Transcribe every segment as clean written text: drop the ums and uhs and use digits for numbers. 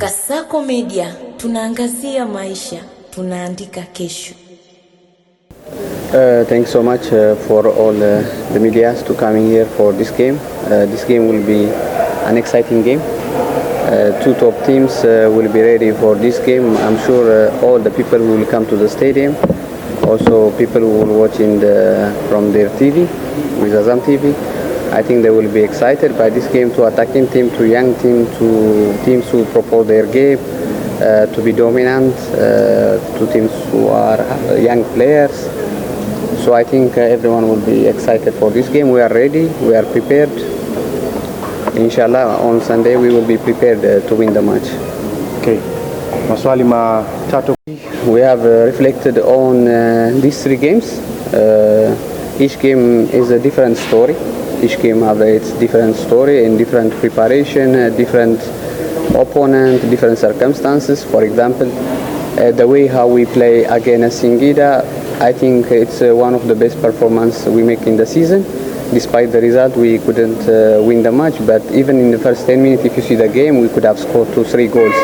KASACO Media, tunaangazia maisha, tunaandika kesho. Thanks so much for all the medias to coming here for this game. This game will be an exciting game. Two top teams will be ready for this game. I'm sure all the people who will come to the stadium, also people who will watch from their TV, with Azam TV, I think they will be excited by this game, to attacking team, to young team, to teams who propose their game, to be dominant, to teams who are young players. So I think everyone will be excited for this game. We are ready, we are prepared. Inshallah, on Sunday we will be prepared to win the match. Okay. Maswali matatu. We have reflected on these three games. Each game is a different story. Each game has its different story and different preparation, different opponent, different circumstances. For example, the way how we play against Singida, I think it's one of the best performances we make in the season. Despite the result, we couldn't win the match, but even in the first 10 minutes, if you see the game, we could have scored 2-3 goals.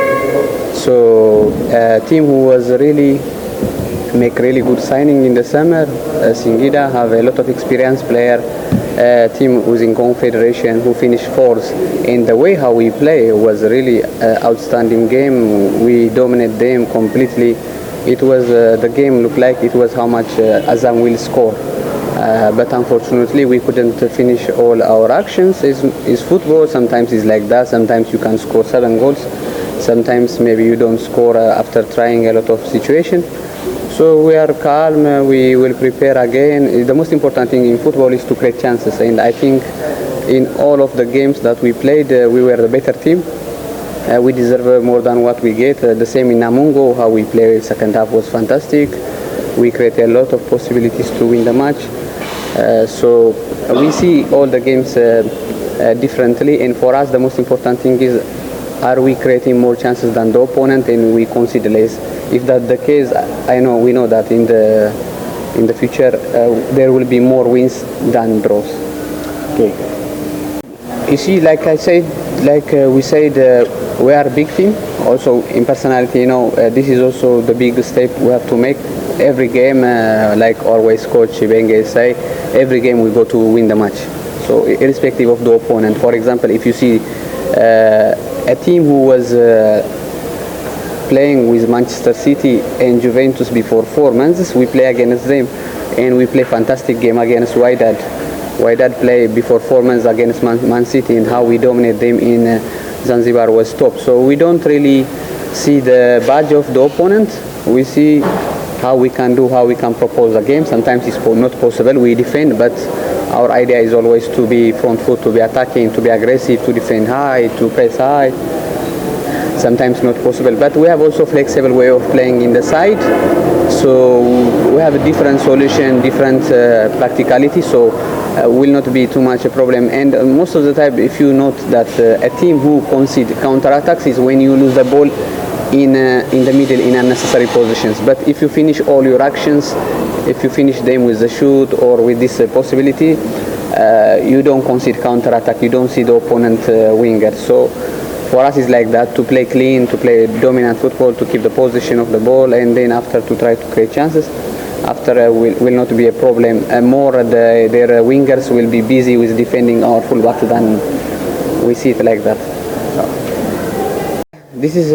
So a team who was really make really good signing in the summer, Singida have a lot of experienced player, team who's in confederation who finished fourth. And the way how we play was really outstanding game. We dominate them completely. It was the game looked like it was how much Azam will score. But unfortunately we couldn't finish all our actions. It's football, sometimes it's like that, sometimes you can score 7 goals, sometimes maybe you don't score after trying a lot of situations. So we are calm, we will prepare again. The most important thing in football is to create chances, and I think in all of the games that we played, we were the better team. We deserve more than what we get. The same in Namungo, how we played second half was fantastic. We created a lot of possibilities to win the match. So we see all the games differently, and for us the most important thing is, are we creating more chances than the opponent and we concede less? If that's the case, we know that in the future there will be more wins than draws. Okay. You see, like I said, we said, we are a big team. Also in personality, this is also the big step we have to make. Every game, like always Coach Benge say, every game we go to win the match. So irrespective of the opponent. For example, if you see a team who was playing with Manchester City and Juventus before 4 months, we play against them, and we play fantastic game against Wydad. Wydad play before 4 months against Man City, and how we dominate them in Zanzibar was top. So we don't really see the badge of the opponent. We see how we can propose a game. Sometimes it's not possible, we defend, but our idea is always to be front foot, to be attacking, to be aggressive, to defend high, to press high. Sometimes not possible, but we have also flexible way of playing in the side. So we have a different solution, different practicality, so will not be too much a problem. And most of the time, if you note that a team who concede counter-attacks is when you lose the ball in the middle in unnecessary positions. But if you finish all your actions, if you finish them with the shoot or with this possibility, you don't concede counter-attack, you don't see the opponent winger. So for us it's like that, to play clean, to play dominant football, to keep the position of the ball, and then after to try to create chances. After will not be a problem. More their wingers will be busy with defending our fullbacks than we see it like that. This is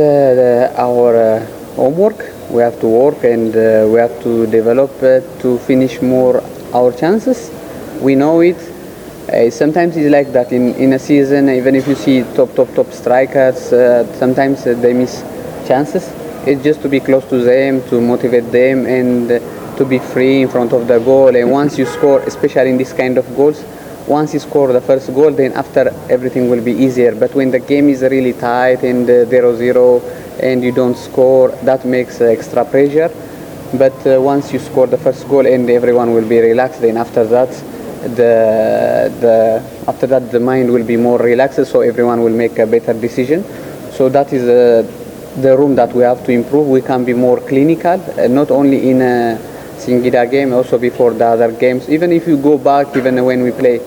our homework. We have to work and we have to develop to finish more our chances. We know it. Sometimes it's like that in a season, even if you see top strikers, sometimes they miss chances. It's just to be close to them, to motivate them, and to be free in front of the goal. And once you score, especially in this kind of goals, once you score the first goal, then after everything will be easier. But when the game is really tight and 0-0 and you don't score, that makes extra pressure. But once you score the first goal and everyone will be relaxed, then after that the mind will be more relaxed, so everyone will make a better decision. So that is the room that we have to improve. We can be more clinical, not only in a Singida game, also before the other games. Even if you go back, even when we play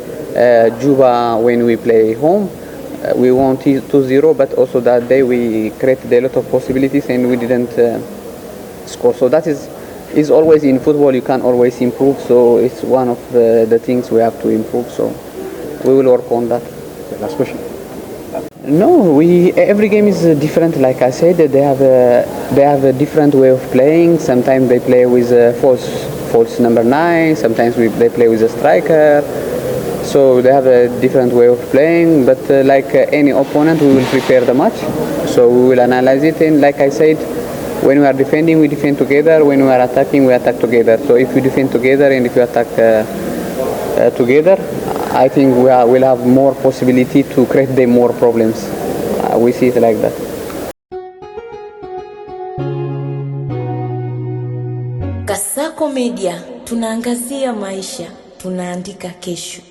Juba, when we play home, we won 2-0, but also that day we created a lot of possibilities and we didn't score. So that is always in football, you can always improve. So it's one of the things we have to improve. So we will work on that. Okay, last question. No, every game is different. Like I said, they have a different way of playing. Sometimes they play with a false number 9. Sometimes they play with a striker. So they have a different way of playing. But like any opponent, we will prepare the match. So we will analyze it. And like I said, when we are defending, we defend together. When we are attacking, we attack together. So if we defend together and if we attack together, I think we'll have more possibility to create them more problems. We see it like that. KASACO Media, tunaangazia maisha, tunaandika kesho.